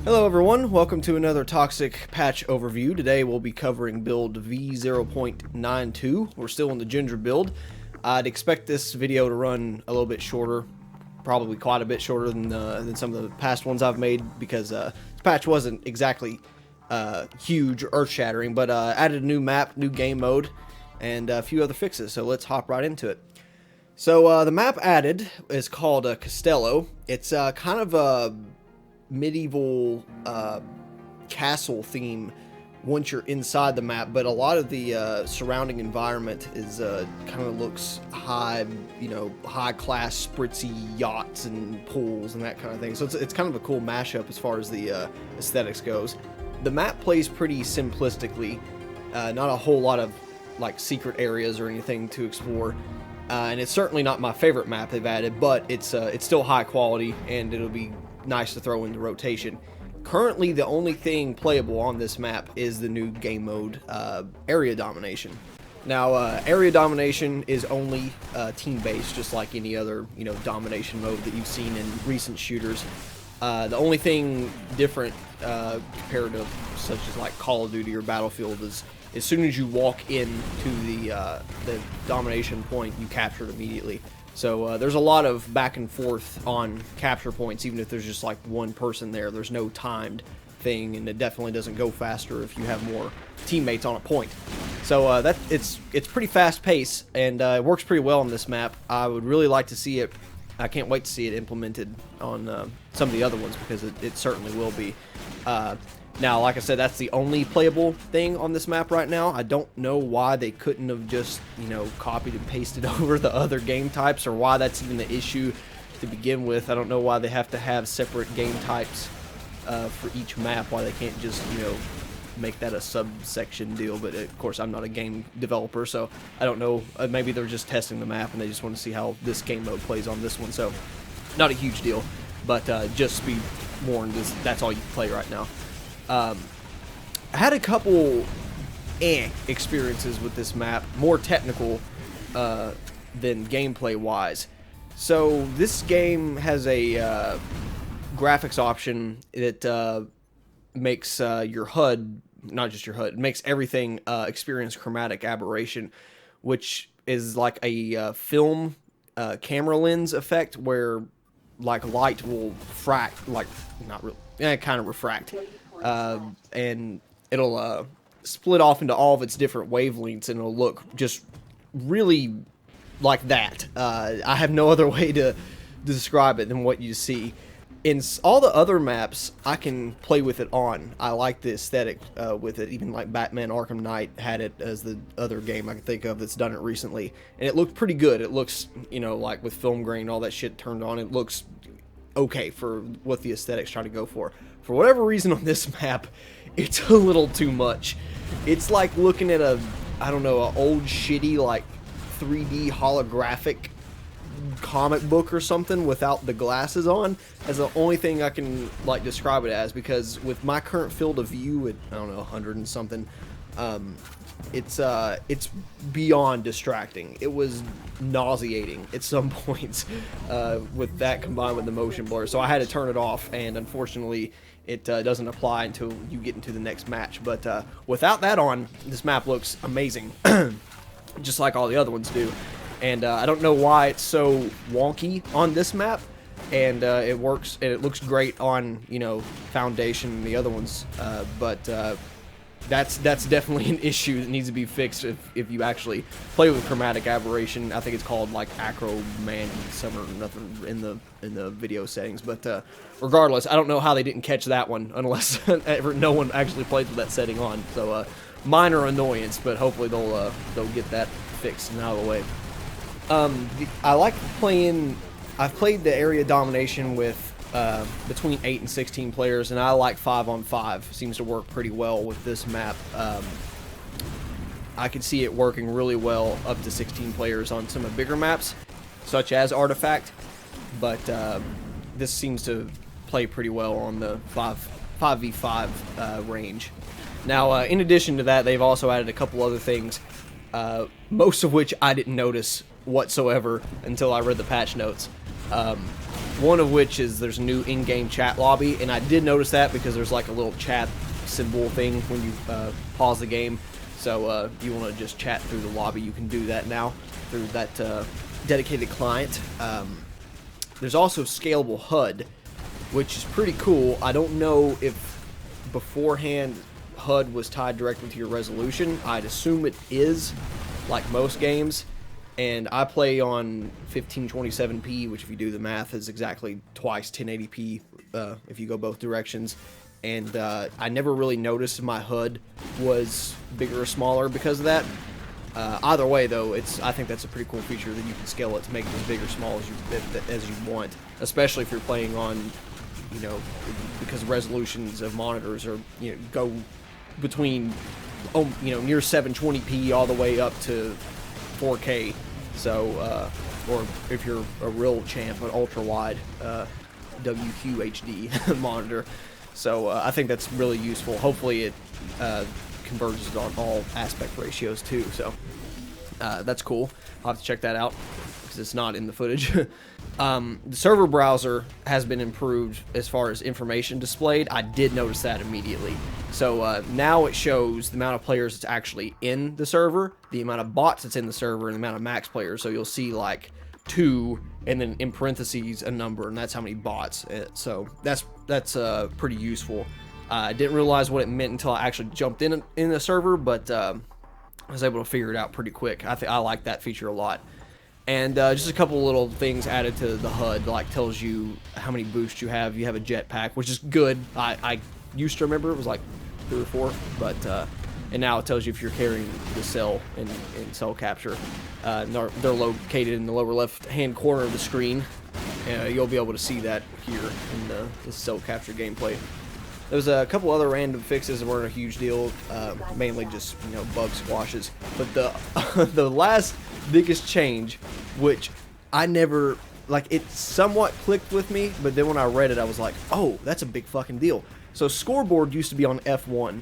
Hello everyone, welcome to another Toxikk patch overview. Today we'll be covering build V0.92. We're still in the Ginger build. I'd expect this video to run a little bit shorter, probably quite a bit shorter than some of the past ones I've made, because this patch wasn't exactly huge or earth-shattering, but added a new map, new game mode, and a few other fixes, so let's hop right into it. So the map added is called Castello. It's kind of a medieval castle theme once you're inside the map, but a lot of the surrounding environment is kind of looks high, high class spritzy yachts and pools and that kind of thing. So it's kind of a cool mashup as far as the aesthetics goes. The map plays pretty simplistically, not a whole lot of like secret areas or anything to explore. And it's certainly not my favorite map they've added, but it's still high quality and it'll be nice to throw into rotation. Currently, the only thing playable on this map is the new game mode, Area Domination. Now, Area Domination is only team-based, just like any other, domination mode that you've seen in recent shooters. The only thing different compared to such as like Call of Duty or Battlefield is as soon as you walk into the domination point, you capture it immediately. So there's a lot of back and forth on capture points, even if there's just like one person there. There's no timed thing, and it definitely doesn't go faster if you have more teammates on a point. So it's pretty fast paced, and it works pretty well on this map. I would really like to see it. I can't wait to see it implemented on some of the other ones, because it certainly will be. Now, like I said, that's the only playable thing on this map right now. I don't know why they couldn't have just, copied and pasted over the other game types, or why that's even the issue to begin with. I don't know why they have to have separate game types for each map, why they can't just, make that a subsection deal. But of course, I'm not a game developer, so I don't know. Maybe they're just testing the map and they just want to see how this game mode plays on this one. So, not a huge deal, but just be warned, that's all you can play right now. I had a couple experiences with this map, more technical than gameplay wise. So this game has a graphics option that makes your HUD, not just your HUD, it makes everything experience chromatic aberration, which is like a film camera lens effect where like light will kind of refract. And it'll split off into all of its different wavelengths, and it'll look just really like that. I have no other way to describe it than what you see. In all the other maps, I can play with it on. I like the aesthetic with it. Even like Batman Arkham Knight had it as the other game I can think of that's done it recently. And it looked pretty good. It looks, like with film grain and all that shit turned on, it looks okay for what the aesthetic's trying to go for. For whatever reason on this map, it's a little too much. It's like looking at an old shitty like 3D holographic comic book or something without the glasses on. That's the only thing I can like describe it as, because with my current field of view at 100 and something, it's beyond distracting. It was nauseating at some points with that combined with the motion blur. So I had to turn it off, and unfortunately it doesn't apply until you get into the next match. But without that on, this map looks amazing, just like all the other ones do. And I don't know why it's so wonky on this map, and it works and it looks great on Foundation and the other ones. But that's definitely an issue that needs to be fixed if you actually play with Chromatic Aberration. I think it's called like Acroman some or nothing in the video settings. But regardless, I don't know how they didn't catch that one unless no one actually plays with that setting on. So minor annoyance, but hopefully they'll get that fixed and out of the way. I like playing. I've played the Area Domination with between 8 and 16 players, and I like 5-on-5. Seems to work pretty well with this map. I could see it working really well up to 16 players on some of the bigger maps, such as Artifact, but this seems to play pretty well on the 5v5 range. Now, in addition to that, they've also added a couple other things, most of which I didn't notice whatsoever until I read the patch notes. One of which is there's a new in-game chat lobby, and I did notice that because there's like a little chat symbol thing when you pause the game. So you want to just chat through the lobby, you can do that now through that dedicated client. There's also scalable HUD, which is pretty cool. I don't know if beforehand HUD was tied directly to your resolution. I'd assume it is, like most games. And I play on 1527p, which if you do the math is exactly twice 1080p if you go both directions. And I never really noticed my HUD was bigger or smaller because of that. Either way, though, I think that's a pretty cool feature that you can scale it to make it as big or small as you want, especially if you're playing on, you know, because resolutions of monitors are, you know, go between, you know, near 720p all the way up to 4K. So, or if you're a real champ, an ultra wide WQHD monitor. So I think that's really useful. Hopefully it converges on all aspect ratios too. So that's cool. I'll have to check that out because it's not in the footage. The server browser has been improved as far as information displayed. I did notice that immediately. So now it shows the amount of players that's actually in the server, the amount of bots that's in the server, and the amount of max players. So you'll see like 2 and then in parentheses a number, and that's how many bots. So that's pretty useful. I didn't realize what it meant until I actually jumped in the server, but I was able to figure it out pretty quick. I like that feature a lot. And just a couple little things added to the HUD, like tells you how many boosts you have. You have a jetpack, which is good. I used to remember it was like 3 or 4, but and now it tells you if you're carrying the cell in cell capture. They're located in the lower left-hand corner of the screen. You'll be able to see that here in the cell capture gameplay. There's a couple other random fixes that weren't a huge deal, mainly just, you know, bug squashes. But the last biggest change, which I never, like, it somewhat clicked with me, but then when I read it, I was like, oh, that's a big fucking deal. So scoreboard used to be on F1,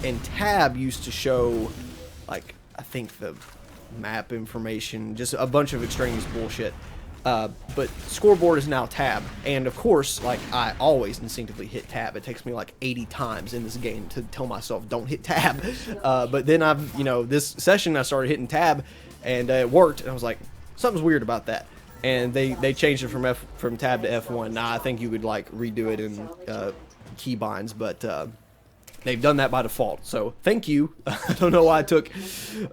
and tab used to show, like, I think the map information, just a bunch of extraneous bullshit. But scoreboard is now tab, and of course, like, I always instinctively hit tab. It takes me like 80 times in this game to tell myself don't hit tab. But then you know, this session I started hitting tab, and it worked, and I was like, something's weird about that. And they changed it from tab to F1. Now I think you would like redo it in keybinds, but they've done that by default, so thank you. I don't know why it took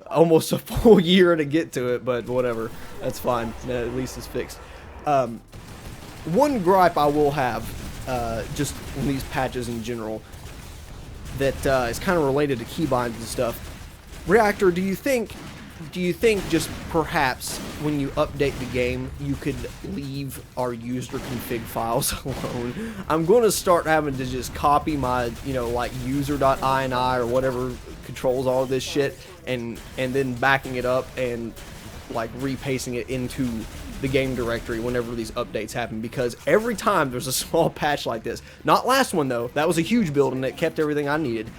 almost a full year to get to it, but whatever. That's fine. At least it's fixed. One gripe I will have, just in these patches in general, that is kind of related to keybinds and stuff. Reactor, do you think just perhaps when you update the game, you could leave our user config files alone? I'm going to start having to just copy my, you know, like user.ini or whatever controls all of this shit, and then backing it up and like repasting it into the game directory whenever these updates happen, because every time there's a small patch like this, not last one though, that was a huge build and it kept everything I needed,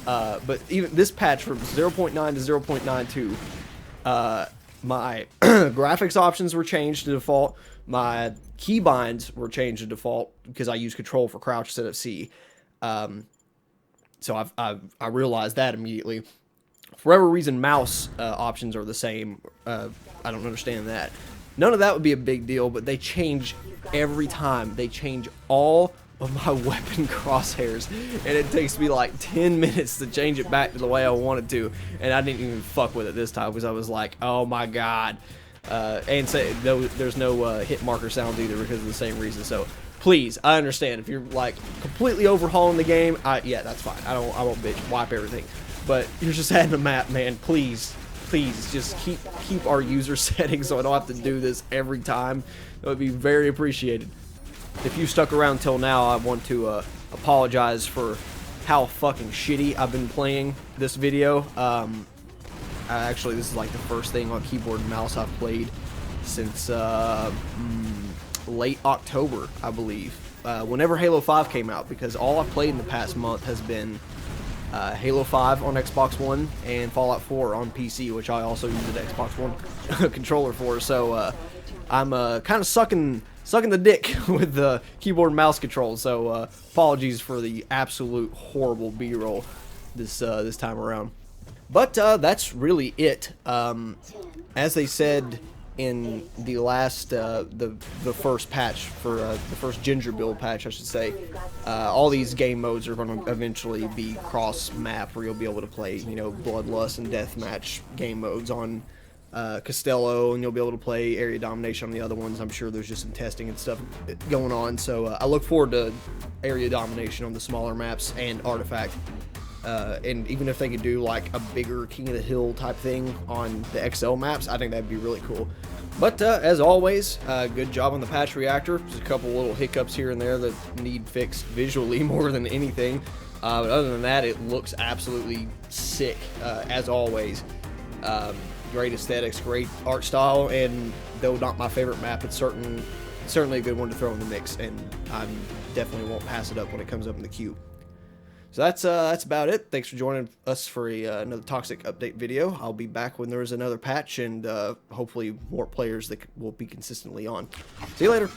but even this patch from 0.9 to 0.92, my graphics options were changed to default. My keybinds were changed to default because I use control for crouch instead of C. So I realized that immediately. For whatever reason, mouse options are the same. I don't understand that. None of that would be a big deal, but they change every time. They change all of my weapon crosshairs, and it takes me like 10 minutes to change it back to the way I wanted to, and I didn't even fuck with it this time because I was like, oh my god. And say there's no hit marker sounds either because of the same reason. So please, I understand if you're like completely overhauling the game, yeah, that's fine. I won't bitch wipe everything, but you're just adding a map, man. Please just keep our user settings so I don't have to do this every time. That would be very appreciated. If you stuck around till now, I want to apologize for how fucking shitty I've been playing this video. Actually, this is like the first thing on keyboard and mouse I've played since late October, I believe. Whenever Halo 5 came out, because all I've played in the past month has been Halo 5 on Xbox One and Fallout 4 on PC, which I also use the Xbox One controller for. So I'm kind of sucking sucking the dick with the keyboard and mouse controls. So apologies for the absolute horrible B-roll this time around. But that's really it. As they said in the last, the first patch for the first Ginger build patch, I should say, all these game modes are going to eventually be cross-map, where you'll be able to play, you know, Bloodlust and Deathmatch game modes on Costello, and you'll be able to play Area Domination on the other ones. I'm sure there's just some testing and stuff going on, so I look forward to Area Domination on the smaller maps and Artifact. And even if they could do like a bigger King of the Hill type thing on the XL maps, I think that'd be really cool. But as always, good job on the patch reactor. There's a couple little hiccups here and there that need fixed visually more than anything. But other than that, it looks absolutely sick, as always. Great aesthetics, great art style, and though not my favorite map, it's certainly a good one to throw in the mix, and I definitely won't pass it up when it comes up in the queue. So that's about it. Thanks for joining us for another Toxikk update video. I'll be back when there's another patch, and hopefully more players that will be consistently on. See you later.